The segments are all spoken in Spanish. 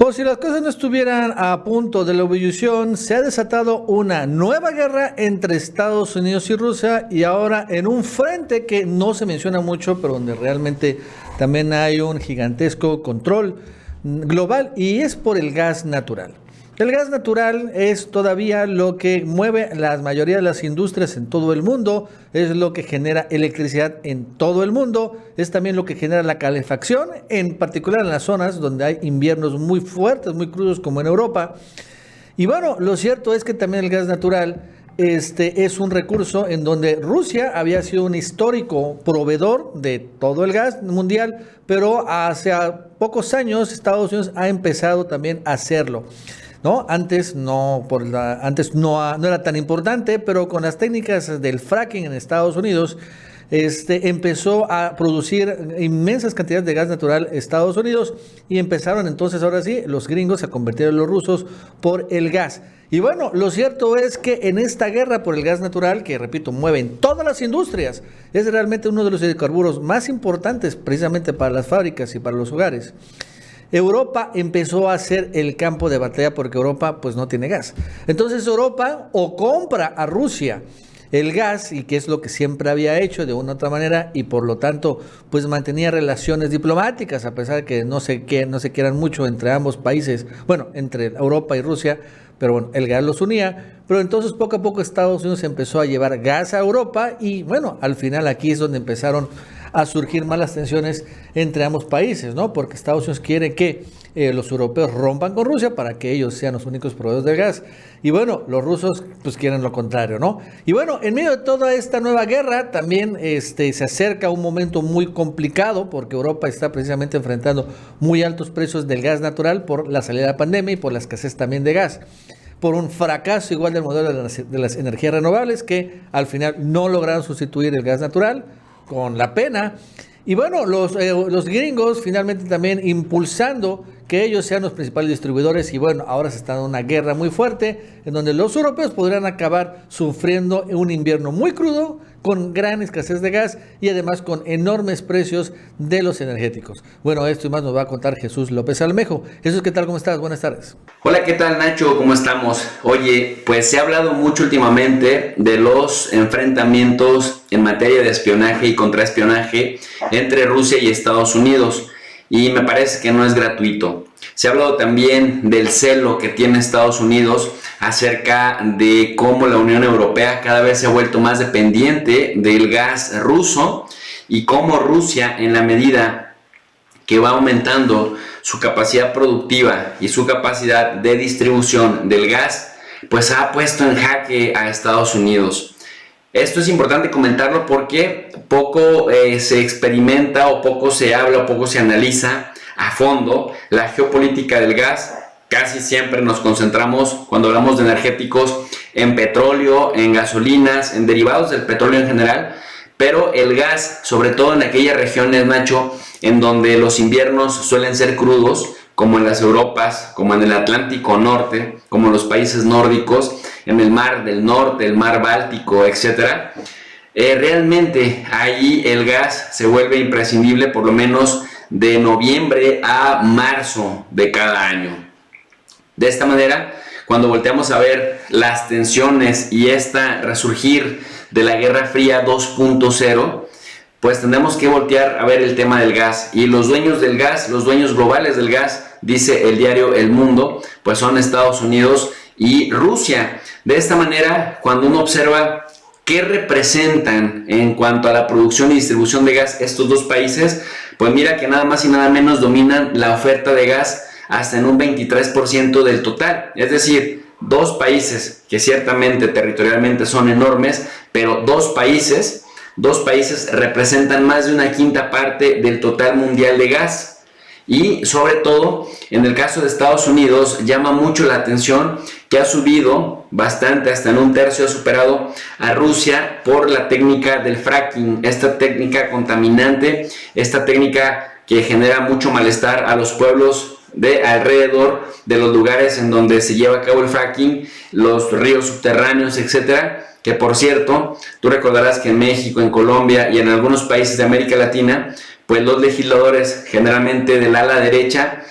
Por si las cosas no estuvieran a punto de la ebullición, se ha desatado una nueva guerra entre Estados Unidos y Rusia y ahora en un frente que no se menciona mucho, pero donde realmente también hay un gigantesco control global y es por el gas natural. El gas natural es todavía lo que mueve la mayoría de las industrias en todo el mundo, es lo que genera electricidad en todo el mundo, es también lo que genera la calefacción, en particular en las zonas donde hay inviernos muy fuertes, muy crudos como en Europa. Y bueno, lo cierto es que también el gas natural es un recurso en donde Rusia había sido un histórico proveedor de todo el gas mundial, pero hace pocos años Estados Unidos ha empezado también a hacerlo. ¿No? Antes no era tan importante, pero con las técnicas del fracking en Estados Unidos, empezó a producir inmensas cantidades de gas natural Estados Unidos y empezaron entonces ahora sí los gringos a convertir a los rusos por el gas. Y bueno, lo cierto es que en esta guerra por el gas natural, que repito, mueven todas las industrias, es realmente uno de los hidrocarburos más importantes precisamente para las fábricas y para los hogares. Europa empezó a ser el campo de batalla porque Europa pues no tiene gas. Entonces Europa o compra a Rusia el gas, y que es lo que siempre había hecho de una u otra manera, y por lo tanto pues mantenía relaciones diplomáticas, a pesar de que no se quieran mucho entre ambos países, bueno, entre Europa y Rusia, pero bueno, el gas los unía. Pero entonces poco a poco Estados Unidos empezó a llevar gas a Europa y bueno, al final aquí es donde empezaron a surgir malas tensiones entre ambos países, ¿no? Porque Estados Unidos quiere que los europeos rompan con Rusia para que ellos sean los únicos proveedores de gas. Y bueno, los rusos pues quieren lo contrario, ¿no? Y bueno, en medio de toda esta nueva guerra también se acerca un momento muy complicado porque Europa está precisamente enfrentando muy altos precios del gas natural por la salida de la pandemia y por la escasez también de gas, por un fracaso igual del modelo de las energías renovables que al final no lograron sustituir el gas natural con la pena. Y bueno, los gringos finalmente también impulsando que ellos sean los principales distribuidores y bueno, ahora se está dando una guerra muy fuerte en donde los europeos podrían acabar sufriendo un invierno muy crudo con gran escasez de gas y además con enormes precios de los energéticos. Bueno, esto y más nos va a contar Jesús López Almejo. Jesús, ¿qué tal? ¿Cómo estás? Buenas tardes. Hola, ¿qué tal, Nacho? ¿Cómo estamos? Oye, pues se ha hablado mucho últimamente de los enfrentamientos en materia de espionaje y contraespionaje entre Rusia y Estados Unidos, y me parece que no es gratuito. Se ha hablado también del celo que tiene Estados Unidos acerca de cómo la Unión Europea cada vez se ha vuelto más dependiente del gas ruso y cómo Rusia, en la medida que va aumentando su capacidad productiva y su capacidad de distribución del gas, pues ha puesto en jaque a Estados Unidos. Esto es importante comentarlo porque poco se experimenta o poco se habla o poco se analiza a fondo la geopolítica del gas. Casi siempre nos concentramos, cuando hablamos de energéticos, en petróleo, en gasolinas, en derivados del petróleo en general, pero el gas, sobre todo en aquellas regiones, Nacho, en donde los inviernos suelen ser crudos, como en las Europas, como en el Atlántico Norte, como en los países nórdicos, en el Mar del Norte, el Mar Báltico, etc. Realmente ahí el gas se vuelve imprescindible por lo menos de noviembre a marzo de cada año. De esta manera, cuando volteamos a ver las tensiones y resurgir de la Guerra Fría 2.0, pues tendremos que voltear a ver el tema del gas. Y los dueños del gas, los dueños globales del gas, dice el diario El Mundo, pues son Estados Unidos y Rusia. De esta manera, cuando uno observa qué representan en cuanto a la producción y distribución de gas estos dos países, pues mira que nada más y nada menos dominan la oferta de gas hasta en un 23% del total. Es decir, dos países que ciertamente territorialmente son enormes, pero dos países representan más de una quinta parte del total mundial de gas. Y sobre todo, en el caso de Estados Unidos, llama mucho la atención que ha subido bastante, hasta en un tercio ha superado a Rusia por la técnica del fracking, esta técnica contaminante, esta técnica que genera mucho malestar a los pueblos de alrededor de los lugares en donde se lleva a cabo el fracking, los ríos subterráneos, etcétera. Que por cierto, tú recordarás que en México, en Colombia y en algunos países de América Latina, pues los legisladores generalmente del ala derecha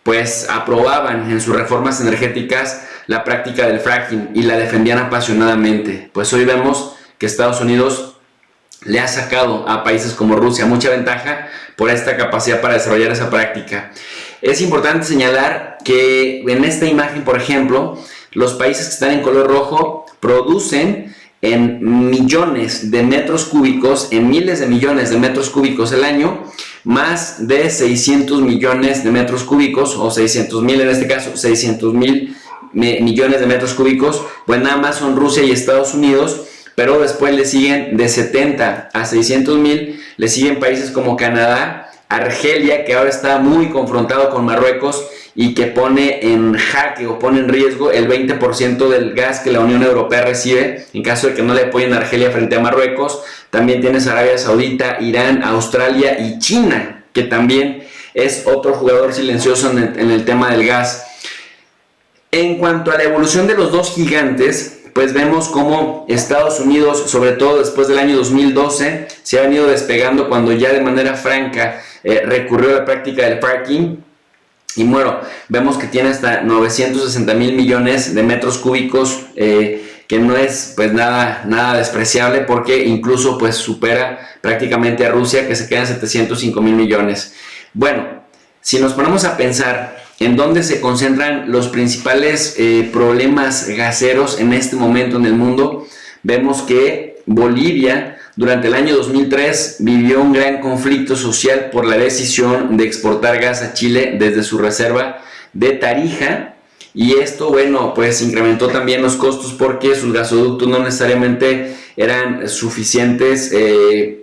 pues aprobaban en sus reformas energéticas la práctica del fracking y la defendían apasionadamente. Pues hoy vemos que Estados Unidos le ha sacado a países como Rusia mucha ventaja por esta capacidad para desarrollar esa práctica. Es importante señalar que en esta imagen, por ejemplo, los países que están en color rojo producen en millones de metros cúbicos, en miles de millones de metros cúbicos al año, más de 600 millones de metros cúbicos, o 600 mil en este caso, 600 mil millones de metros cúbicos, pues nada más son Rusia y Estados Unidos, pero después le siguen de 70 a 600 mil, le siguen países como Canadá, Argelia, que ahora está muy confrontado con Marruecos y que pone en jaque o pone en riesgo el 20% del gas que la Unión Europea recibe en caso de que no le apoyen a Argelia frente a Marruecos. También tienes Arabia Saudita, Irán, Australia y China, que también es otro jugador silencioso en el tema del gas. En cuanto a la evolución de los dos gigantes, pues vemos cómo Estados Unidos, sobre todo después del año 2012, se ha venido despegando cuando ya de manera franca recurrió a la práctica del fracking. Y bueno, vemos que tiene hasta 960 mil millones de metros cúbicos, que no es pues nada despreciable, porque incluso pues supera prácticamente a Rusia, que se queda en 705 mil millones. Bueno, si nos ponemos a pensar en dónde se concentran los principales problemas gaseros en este momento en el mundo, vemos que Bolivia durante el año 2003 vivió un gran conflicto social por la decisión de exportar gas a Chile desde su reserva de Tarija, y esto, bueno, pues incrementó también los costos porque sus gasoductos no necesariamente eran suficientes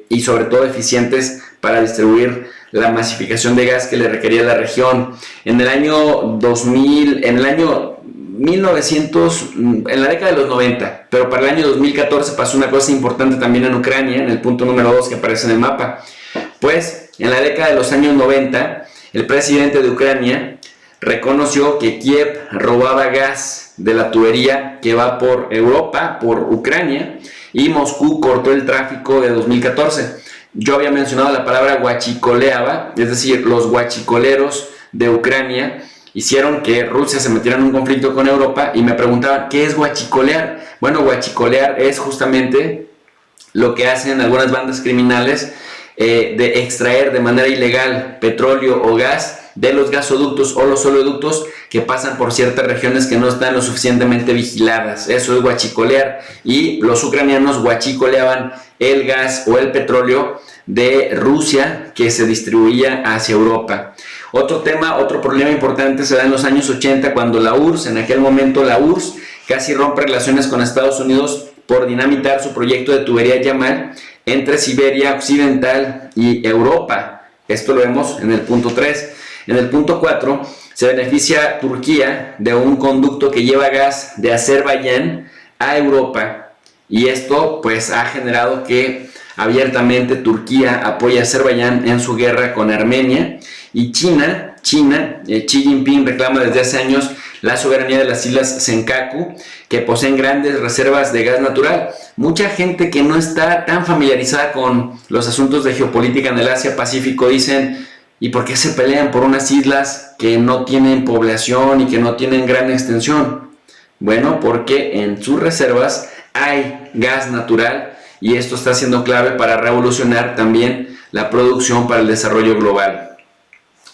y sobre todo eficientes para distribuir la masificación de gas que le requería la región. En el año 2000, en el año 1900, en la década de los 90, pero para el año 2014 pasó una cosa importante también en Ucrania, en el punto número 2 que aparece en el mapa. Pues en la década de los años 90, el presidente de Ucrania reconoció que Kiev robaba gas de la tubería que va por Europa, por Ucrania, y Moscú cortó el tráfico de 2014. Yo había mencionado la palabra huachicoleaba, es decir, los huachicoleros de Ucrania hicieron que Rusia se metiera en un conflicto con Europa, y me preguntaban, ¿qué es huachicolear? Bueno, huachicolear es justamente lo que hacen algunas bandas criminales de extraer de manera ilegal petróleo o gas de los gasoductos o los oleoductos que pasan por ciertas regiones que no están lo suficientemente vigiladas. Eso es huachicolear, y los ucranianos huachicoleaban el gas o el petróleo de Rusia que se distribuía hacia Europa. Otro problema importante se da en los años 80, cuando la URSS, en aquel momento la URSS, casi rompe relaciones con Estados Unidos por dinamitar su proyecto de tubería Yamal entre Siberia Occidental y Europa. Esto lo vemos en el punto 3. En el punto 4 se beneficia Turquía de un conducto que lleva gas de Azerbaiyán a Europa, y esto pues ha generado que abiertamente Turquía apoya a Azerbaiyán en su guerra con Armenia, y China, Xi Jinping reclama desde hace años la soberanía de las islas Senkaku, que poseen grandes reservas de gas natural. Mucha gente que no está tan familiarizada con los asuntos de geopolítica en el Asia-Pacífico dicen, ¿y por qué se pelean por unas islas que no tienen población y que no tienen gran extensión? Bueno, porque en sus reservas hay gas natural, y esto está siendo clave para revolucionar también la producción para el desarrollo global.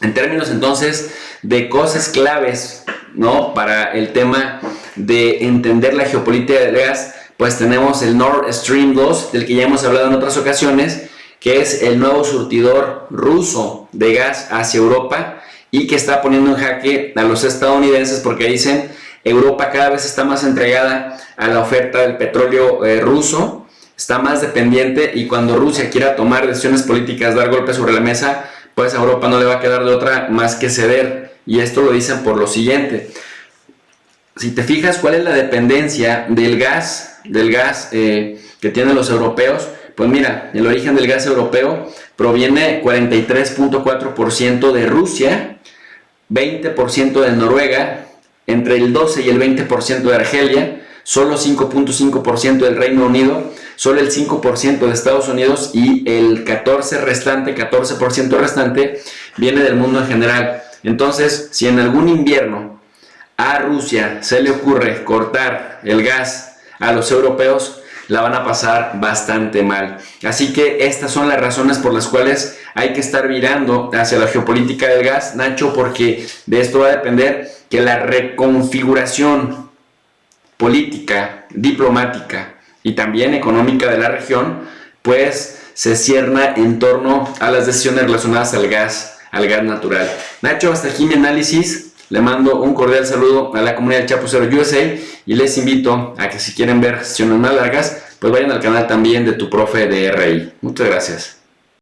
En términos entonces de cosas claves, ¿no?, para el tema de entender la geopolítica del gas, pues tenemos el Nord Stream 2, del que ya hemos hablado en otras ocasiones, que es el nuevo surtidor ruso de gas hacia Europa, y que está poniendo en jaque a los estadounidenses, porque dicen Europa cada vez está más entregada a la oferta del petróleo ruso, está más dependiente, y cuando Rusia quiera tomar decisiones políticas, dar golpes sobre la mesa, pues a Europa no le va a quedar de otra más que ceder. Y esto lo dicen por lo siguiente: si te fijas cuál es la dependencia del gas que tienen los europeos, pues mira, el origen del gas europeo proviene 43.4% de Rusia, 20% de Noruega, entre el 12 y el 20% de Argelia, solo 5.5% del Reino Unido, solo el 5% de Estados Unidos, y el 14% restante viene del mundo en general. Entonces, si en algún invierno a Rusia se le ocurre cortar el gas a los europeos, la van a pasar bastante mal. Así que estas son las razones por las cuales hay que estar virando hacia la geopolítica del gas, Nacho, porque de esto va a depender que la reconfiguración política, diplomática y también económica de la región, pues se cierna en torno a las decisiones relacionadas al gas natural. Nacho, hasta aquí mi análisis. Le mando un cordial saludo a la comunidad del Chapucero USA y les invito a que si quieren ver sesiones más largas, pues vayan al canal también de tu profe de RI. Muchas gracias.